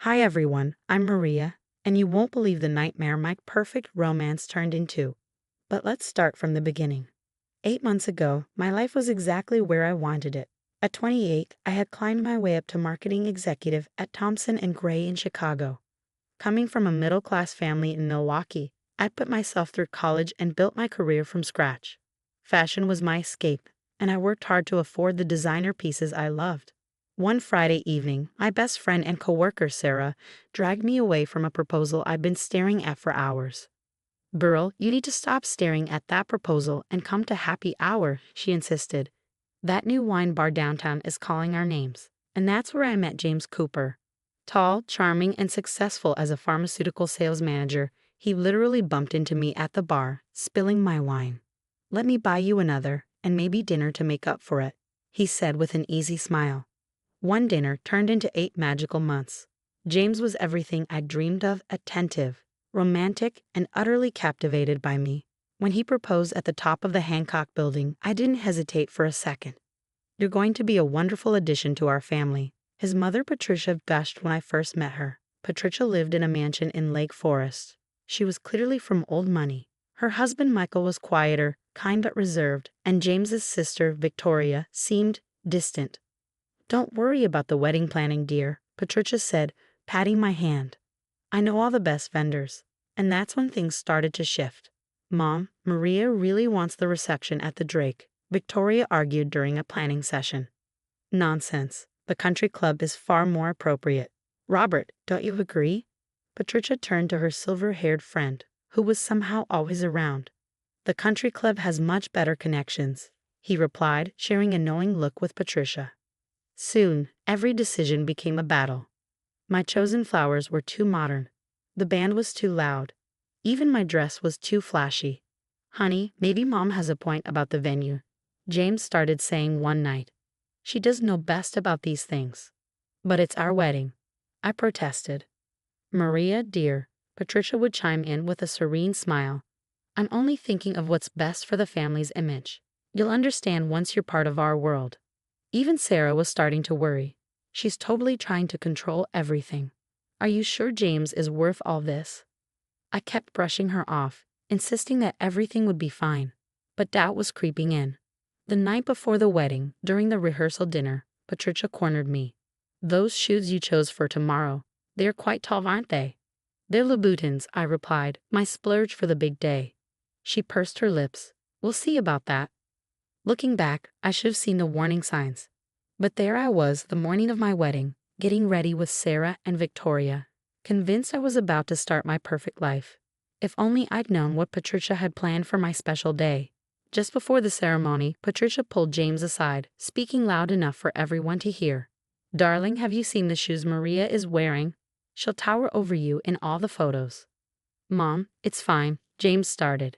Hi everyone, I'm Maria, and you won't believe the nightmare my perfect romance turned into. But let's start from the beginning. 8 months ago, my life was exactly where I wanted it. At 28, I had climbed my way up to marketing executive at Thompson and Gray in Chicago. Coming from a middle-class family in Milwaukee, I'd put myself through college and built my career from scratch. Fashion was my escape, and I worked hard to afford the designer pieces I loved. One Friday evening, my best friend and coworker Sarah dragged me away from a proposal I'd been staring at for hours. "Burl, you need to stop staring at that proposal and come to happy hour," she insisted. "That new wine bar downtown is calling our names." And that's where I met James Cooper. Tall, charming, and successful as a pharmaceutical sales manager, he literally bumped into me at the bar, spilling my wine. "Let me buy you another, and maybe dinner to make up for it," he said with an easy smile. One dinner turned into 8 magical months. James was everything I dreamed of: attentive, romantic, and utterly captivated by me. When he proposed at the top of the Hancock building, I didn't hesitate for a second. "You're going to be a wonderful addition to our family," his mother Patricia gushed when I first met her. Patricia lived in a mansion in Lake Forest. She was clearly from old money. Her husband Michael was quieter, kind but reserved, and James's sister Victoria seemed distant. "Don't worry about the wedding planning, dear," Patricia said, patting my hand. "I know all the best vendors." And that's when things started to shift. "Mom, Maria really wants the reception at the Drake," Victoria argued during a planning session. "Nonsense. The country club is far more appropriate. Robert, don't you agree?" Patricia turned to her silver-haired friend, who was somehow always around. "The country club has much better connections," he replied, sharing a knowing look with Patricia. Soon, every decision became a battle. My chosen flowers were too modern. The band was too loud. Even my dress was too flashy. "Honey, maybe Mom has a point about the venue," James started saying one night. "She does know best about these things." "But it's our wedding," I protested. "Maria, dear," Patricia would chime in with a serene smile, "I'm only thinking of what's best for the family's image. You'll understand once you're part of our world." Even Sarah was starting to worry. "She's totally trying to control everything. Are you sure James is worth all this?" I kept brushing her off, insisting that everything would be fine. But doubt was creeping in. The night before the wedding, during the rehearsal dinner, Patricia cornered me. "Those shoes you chose for tomorrow, they're quite tall, aren't they?" "They're Louboutins," I replied, "my splurge for the big day." She pursed her lips. "We'll see about that." Looking back, I should have seen the warning signs. But there I was the morning of my wedding, getting ready with Sarah and Victoria, convinced I was about to start my perfect life. If only I'd known what Patricia had planned for my special day. Just before the ceremony, Patricia pulled James aside, speaking loud enough for everyone to hear. "Darling, have you seen the shoes Maria is wearing? She'll tower over you in all the photos." "Mom, it's fine," James started.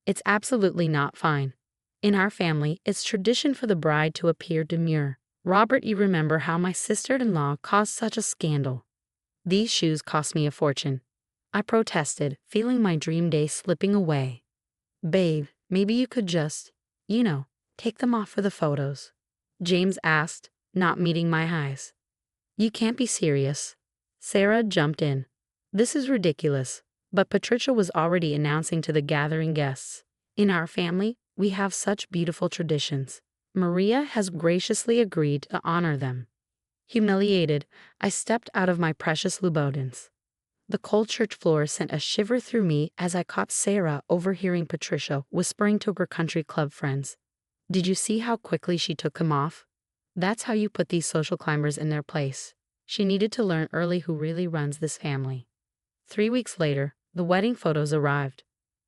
"It's absolutely not fine. In our family, it's tradition for the bride to appear demure. Robert, you remember how my sister-in-law caused such a scandal." "These shoes cost me a fortune," I protested, feeling my dream day slipping away. "Babe, maybe you could just, take them off for the photos," James asked, not meeting my eyes. "You can't be serious." Sarah jumped in. "This is ridiculous," but Patricia was already announcing to the gathering guests. "In our family, we have such beautiful traditions. Maria has graciously agreed to honor them." Humiliated, I stepped out of my precious Louboutins. The cold church floor sent a shiver through me as I caught Sarah overhearing Patricia whispering to her country club friends. "Did you see how quickly she took them off? That's how you put these social climbers in their place." She needed to learn early who really runs this family. 3 weeks later, the wedding photos arrived.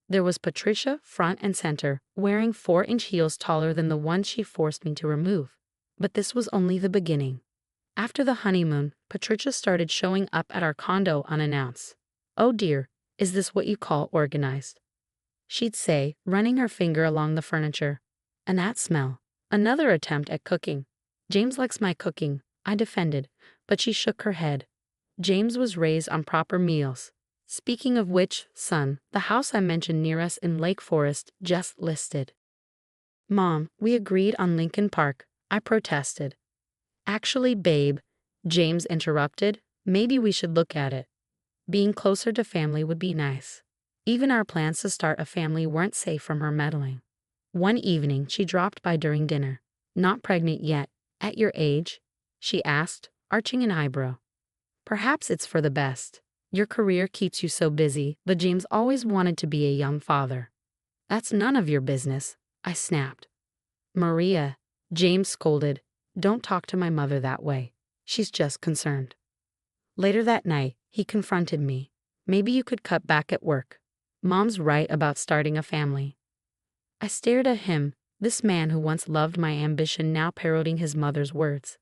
There was Patricia, front and center, wearing 4-inch heels taller than the ones she forced me to remove. But this was only the beginning. After the honeymoon, Patricia started showing up at our condo unannounced. "Oh dear, is this what you call organized?" she'd say, running her finger along the furniture. "And that smell." Another attempt at cooking. "James likes my cooking," I defended, but she shook her head. "James was raised on proper meals. Speaking of which, son, the house I mentioned near us in Lake Forest just listed." "Mom, we agreed on Lincoln Park," I protested. "Actually, babe," James interrupted, Maybe we should look at it. Being closer to family would be nice. Even our plans to start a family weren't safe from her meddling. One evening, she dropped by during dinner. Not pregnant yet. At your age? She asked, arching an eyebrow. Perhaps it's for the best. Your career keeps you so busy, but James always wanted to be a young father. That's none of your business, I snapped. Maria, James scolded, don't talk to my mother that way. She's just concerned. Later that night, he confronted me. Maybe you could cut back at work. Mom's right about starting a family. I stared at him, this man who once loved my ambition now parroting his mother's words.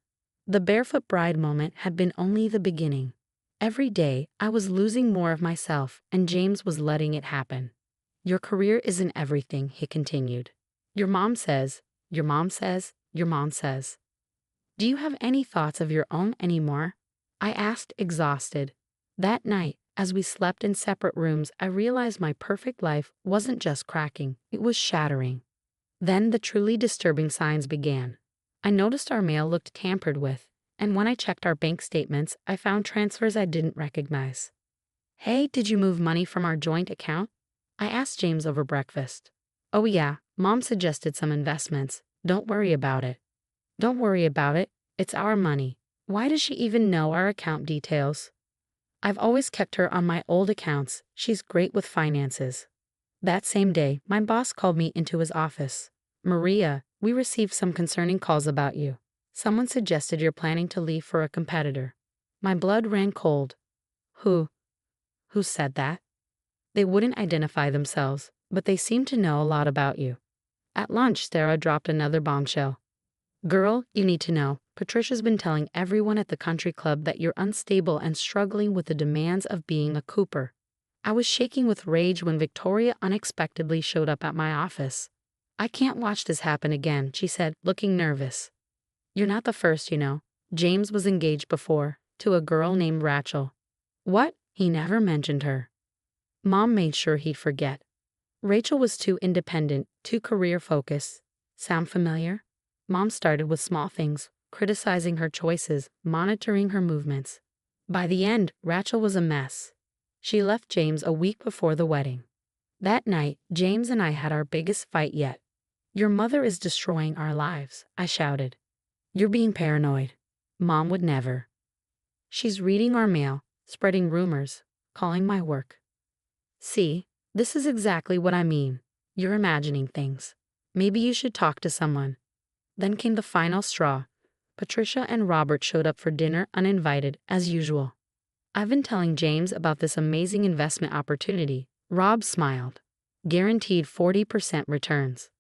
The barefoot bride moment had been only the beginning. Every day, I was losing more of myself, and James was letting it happen. Your career isn't everything, he continued. Your mom says, your mom says, your mom says. Do you have any thoughts of your own anymore? I asked, exhausted. That night, as we slept in separate rooms, I realized my perfect life wasn't just cracking, it was shattering. Then the truly disturbing signs began. I noticed our mail looked tampered with, and when I checked our bank statements, I found transfers I didn't recognize. Hey, did you move money from our joint account? I asked James over breakfast. Oh yeah, Mom suggested some investments. Don't worry about it. Don't worry about it, it's our money. Why does she even know our account details? I've always kept her on my old accounts. She's great with finances. That same day, my boss called me into his office. Maria, we received some concerning calls about you. Someone suggested you're planning to leave for a competitor. My blood ran cold. Who? Who said that? They wouldn't identify themselves, but they seemed to know a lot about you. At lunch, Sarah dropped another bombshell. Girl, you need to know, Patricia's been telling everyone at the country club that you're unstable and struggling with the demands of being a Cooper. I was shaking with rage when Victoria unexpectedly showed up at my office. I can't watch this happen again, she said, looking nervous. You're not the first, you know. James was engaged before, to a girl named Rachel. What? He never mentioned her. Mom made sure he'd forget. Rachel was too independent, too career-focused. Sound familiar? Mom started with small things, criticizing her choices, monitoring her movements. By the end, Rachel was a mess. She left James a week before the wedding. That night, James and I had our biggest fight yet. Your mother is destroying our lives, I shouted. You're being paranoid. Mom would never. She's reading our mail, spreading rumors, calling my work. See, this is exactly what I mean. You're imagining things. Maybe you should talk to someone. Then came the final straw. Patricia and Robert showed up for dinner uninvited, as usual. I've been telling James about this amazing investment opportunity. Rob smiled. Guaranteed 40% returns.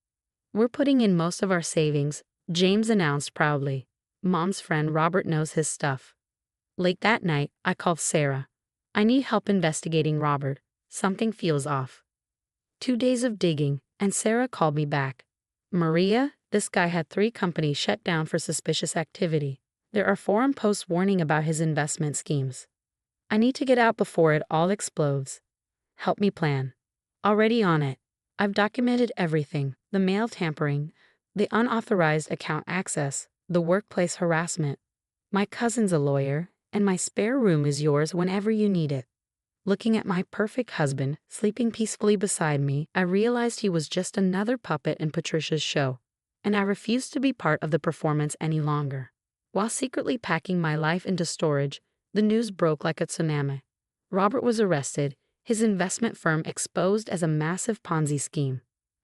We're putting in most of our savings, James announced proudly. Mom's friend Robert knows his stuff. Late that night, I called Sarah. I need help investigating Robert. Something feels off. 2 days of digging, and Sarah called me back. Maria, this guy had 3 companies shut down for suspicious activity. There are forum posts warning about his investment schemes. I need to get out before it all explodes. Help me plan. Already on it. I've documented everything, the mail tampering, the unauthorized account access, the workplace harassment. My cousin's a lawyer, and my spare room is yours whenever you need it. Looking at my perfect husband, sleeping peacefully beside me, I realized he was just another puppet in Patricia's show, and I refused to be part of the performance any longer. While secretly packing my life into storage, the news broke like a tsunami. Robert was arrested, his investment firm exposed as a massive Ponzi scheme.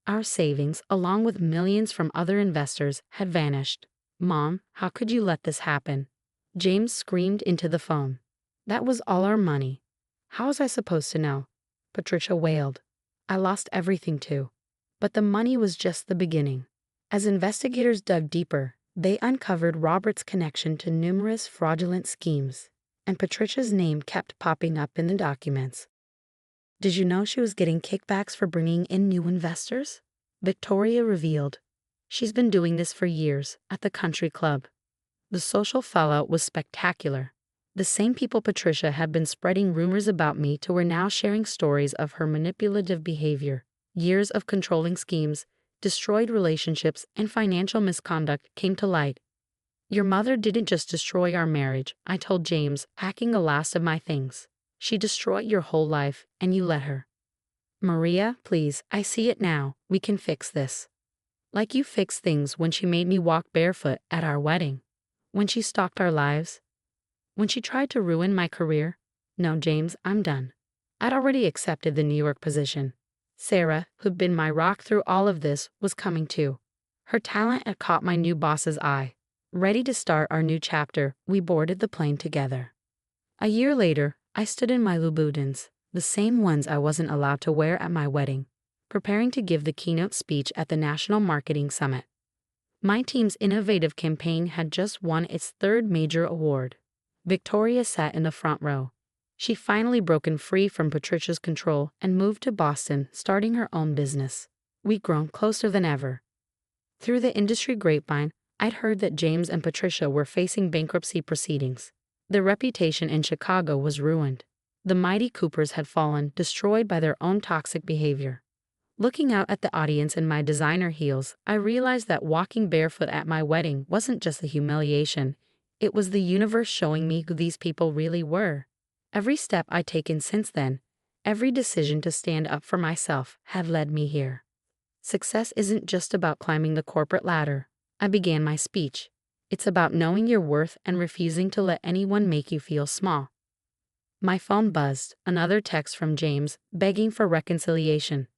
Our savings, along with millions from other investors, had vanished. Mom, how could you let this happen? James screamed into the phone. That was all our money. How was I supposed to know? Patricia wailed. I lost everything too. But the money was just the beginning. As investigators dug deeper, they uncovered Robert's connection to numerous fraudulent schemes, and Patricia's name kept popping up in the documents. Did you know she was getting kickbacks for bringing in new investors? Victoria revealed. She's been doing this for years at the country club. The social fallout was spectacular. The same people Patricia had been spreading rumors about me to were now sharing stories of her manipulative behavior. Years of controlling schemes, destroyed relationships, and financial misconduct came to light. Your mother didn't just destroy our marriage, I told James, packing the last of my things. She destroyed your whole life, and you let her. Maria, please, I see it now. We can fix this. Like you fixed things when she made me walk barefoot at our wedding. When she stalked our lives. When she tried to ruin my career. No, James, I'm done. I'd already accepted the New York position. Sarah, who'd been my rock through all of this, was coming too. Her talent had caught my new boss's eye. Ready to start our new chapter, we boarded the plane together. A year later, I stood in my Louboutins, the same ones I wasn't allowed to wear at my wedding, preparing to give the keynote speech at the National Marketing Summit. My team's innovative campaign had just won its third major award. Victoria sat in the front row. She'd finally broken free from Patricia's control and moved to Boston, starting her own business. We'd grown closer than ever. Through the industry grapevine, I'd heard that James and Patricia were facing bankruptcy proceedings. Their reputation in Chicago was ruined. The mighty Coopers had fallen, destroyed by their own toxic behavior. Looking out at the audience in my designer heels, I realized that walking barefoot at my wedding wasn't just a humiliation. It was the universe showing me who these people really were. Every step I'd taken since then, every decision to stand up for myself, had led me here. Success isn't just about climbing the corporate ladder. I began my speech. It's about knowing your worth and refusing to let anyone make you feel small. My phone buzzed, another text from James, begging for reconciliation.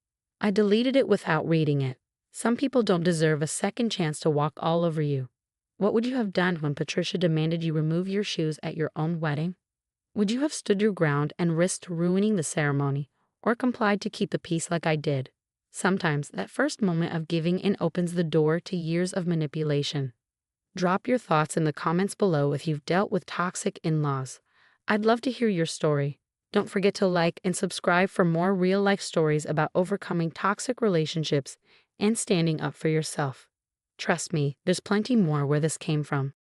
I deleted it without reading it. Some people don't deserve a second chance to walk all over you. What would you have done when Patricia demanded you remove your shoes at your own wedding? Would you have stood your ground and risked ruining the ceremony, or complied to keep the peace like I did? Sometimes that first moment of giving in opens the door to years of manipulation. Drop your thoughts in the comments below if you've dealt with toxic in-laws. I'd love to hear your story. Don't forget to like and subscribe for more real-life stories about overcoming toxic relationships and standing up for yourself. Trust me, there's plenty more where this came from.